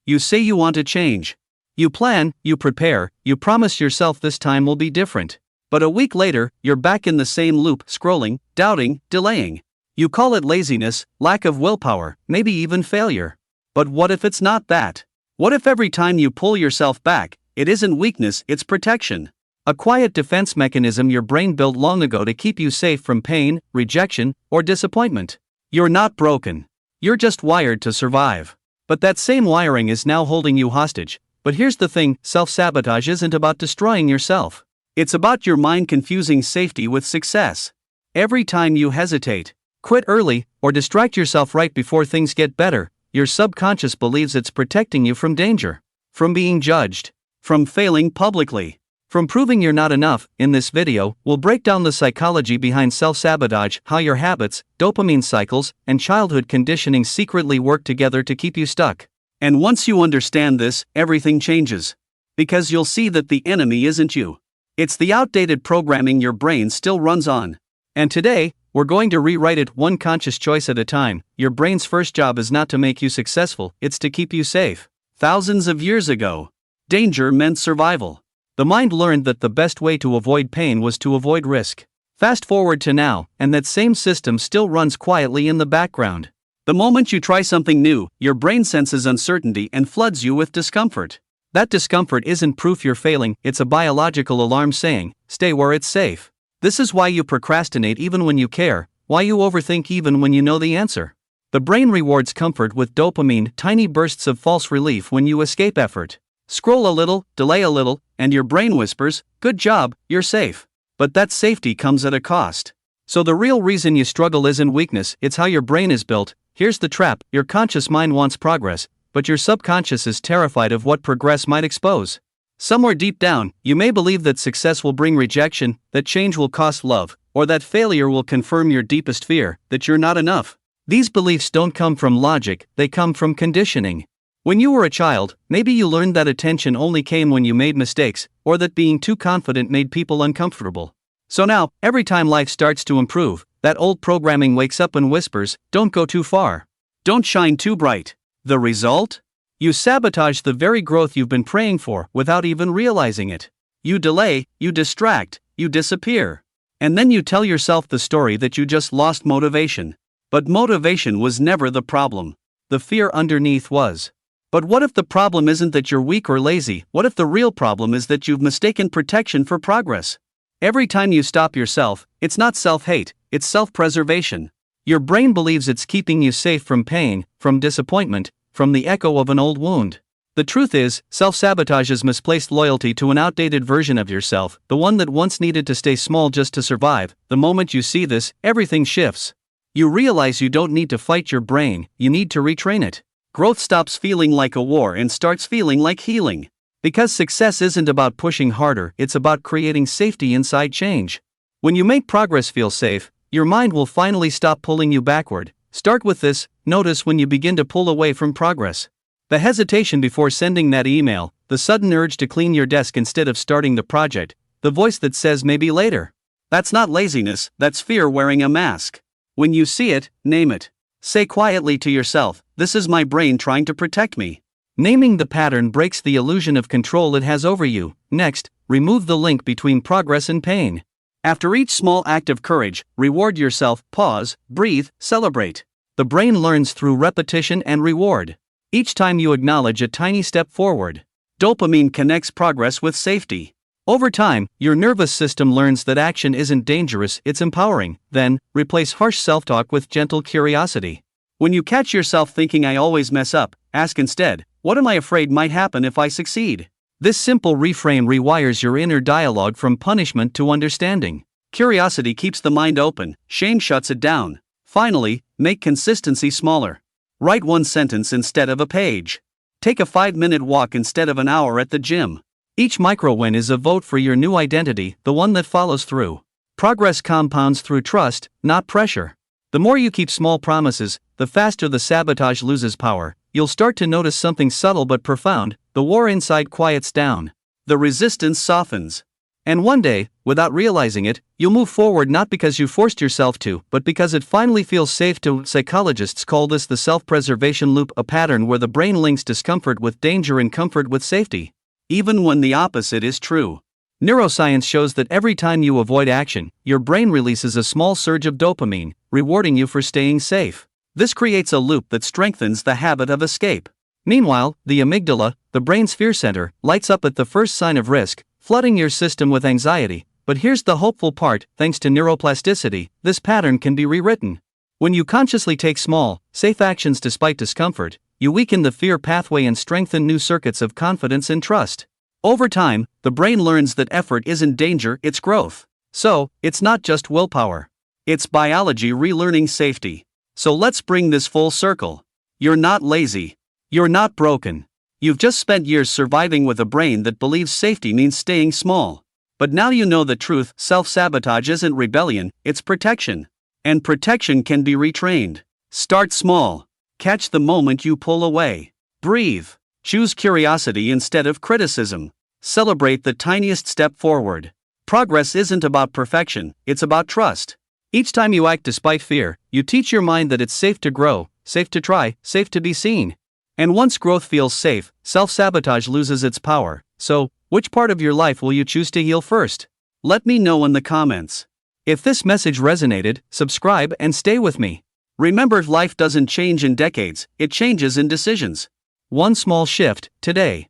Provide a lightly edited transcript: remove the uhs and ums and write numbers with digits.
You say you want to change. You plan, you prepare, you promise yourself this time will be different. But a week later, you're back in the same loop, scrolling, doubting, delaying. You call it laziness, lack of willpower, maybe even failure. But what if it's not that? What if every time you pull yourself back, it isn't weakness, it's protection? A quiet defense mechanism your brain built long ago to keep you safe from pain, rejection, or disappointment. You're not broken. You're just wired to survive. But that same wiring is now holding you hostage. But here's the thing, self-sabotage isn't about destroying yourself. It's about your mind confusing safety with success. Every time you hesitate, quit early, or distract yourself right before things get better, your subconscious believes it's protecting you from danger, from being judged, from failing publicly, from proving you're not enough. In this video, we'll break down the psychology behind self-sabotage, how your habits, dopamine cycles, and childhood conditioning secretly work together to keep you stuck. And once you understand this, everything changes. Because you'll see that the enemy isn't you. It's the outdated programming your brain still runs on. And today, we're going to rewrite it one conscious choice at a time. Your brain's first job is not to make you successful, it's to keep you safe. Thousands of years ago, danger meant survival. The mind learned that the best way to avoid pain was to avoid risk. Fast forward to now, and that same system still runs quietly in the background. The moment you try something new, your brain senses uncertainty and floods you with discomfort. That discomfort isn't proof you're failing, it's a biological alarm saying, stay where it's safe. This is why you procrastinate even when you care, why you overthink even when you know the answer. The brain rewards comfort with dopamine, tiny bursts of false relief when you escape effort. Scroll a little, delay a little, and your brain whispers, good job, you're safe. But that safety comes at a cost. So the real reason you struggle isn't weakness, it's how your brain is built. Here's the trap, your conscious mind wants progress, but your subconscious is terrified of what progress might expose. Somewhere deep down, you may believe that success will bring rejection, that change will cost love, or that failure will confirm your deepest fear, that you're not enough. These beliefs don't come from logic, they come from conditioning. When you were a child, maybe you learned that attention only came when you made mistakes, or that being too confident made people uncomfortable. So now, every time life starts to improve, that old programming wakes up and whispers, don't go too far. Don't shine too bright. The result? You sabotage the very growth you've been praying for without even realizing it. You delay, you distract, you disappear. And then you tell yourself the story that you just lost motivation. But motivation was never the problem. The fear underneath was. But what if the problem isn't that you're weak or lazy? What if the real problem is that you've mistaken protection for progress? Every time you stop yourself, it's not self-hate, it's self-preservation. Your brain believes it's keeping you safe from pain, from disappointment, from the echo of an old wound. The truth is, self-sabotage is misplaced loyalty to an outdated version of yourself, the one that once needed to stay small just to survive. The moment you see this, everything shifts. You realize you don't need to fight your brain, you need to retrain it. Growth stops feeling like a war and starts feeling like healing. Because success isn't about pushing harder, it's about creating safety inside change. When you make progress feel safe, your mind will finally stop pulling you backward. Start with this, notice when you begin to pull away from progress. The hesitation before sending that email, the sudden urge to clean your desk instead of starting the project, the voice that says maybe later. That's not laziness, that's fear wearing a mask. When you see it, name it. Say quietly to yourself, this is my brain trying to protect me. Naming the pattern breaks the illusion of control it has over you. Next, remove the link between progress and pain. After each small act of courage, reward yourself, pause, breathe, celebrate. The brain learns through repetition and reward. Each time you acknowledge a tiny step forward, dopamine connects progress with safety. Over time, your nervous system learns that action isn't dangerous, it's empowering. Then, replace harsh self-talk with gentle curiosity. When you catch yourself thinking I always mess up, ask instead, what am I afraid might happen if I succeed? This simple reframe rewires your inner dialogue from punishment to understanding. Curiosity keeps the mind open, shame shuts it down. Finally, make consistency smaller. Write one sentence instead of a page. Take a 5-minute walk instead of an hour at the gym. Each micro-win is a vote for your new identity, the one that follows through. Progress compounds through trust, not pressure. The more you keep small promises, the faster the sabotage loses power. You'll start to notice something subtle but profound. The war inside quiets down. The resistance softens. And one day, without realizing it, you'll move forward not because you forced yourself to, but because it finally feels safe to. Psychologists call this the self-preservation loop, a pattern where the brain links discomfort with danger and comfort with safety, even when the opposite is true. Neuroscience shows that every time you avoid action, your brain releases a small surge of dopamine, rewarding you for staying safe. This creates a loop that strengthens the habit of escape. Meanwhile, the amygdala, the brain's fear center, lights up at the first sign of risk, flooding your system with anxiety. But here's the hopeful part: thanks to neuroplasticity, this pattern can be rewritten. When you consciously take small, safe actions despite discomfort, you weaken the fear pathway and strengthen new circuits of confidence and trust. Over time, the brain learns that effort isn't danger, it's growth. So, it's not just willpower. It's biology relearning safety. So let's bring this full circle. You're not lazy. You're not broken. You've just spent years surviving with a brain that believes safety means staying small. But now you know the truth: self-sabotage isn't rebellion, it's protection. And protection can be retrained. Start small. Catch the moment you pull away. Breathe. Choose curiosity instead of criticism. Celebrate the tiniest step forward. Progress isn't about perfection, it's about trust. Each time you act despite fear, you teach your mind that it's safe to grow, safe to try, safe to be seen. And once growth feels safe, self-sabotage loses its power. So, which part of your life will you choose to heal first? Let me know in the comments. If this message resonated, subscribe and stay with me. Remember, life doesn't change in decades, it changes in decisions. One small shift, today.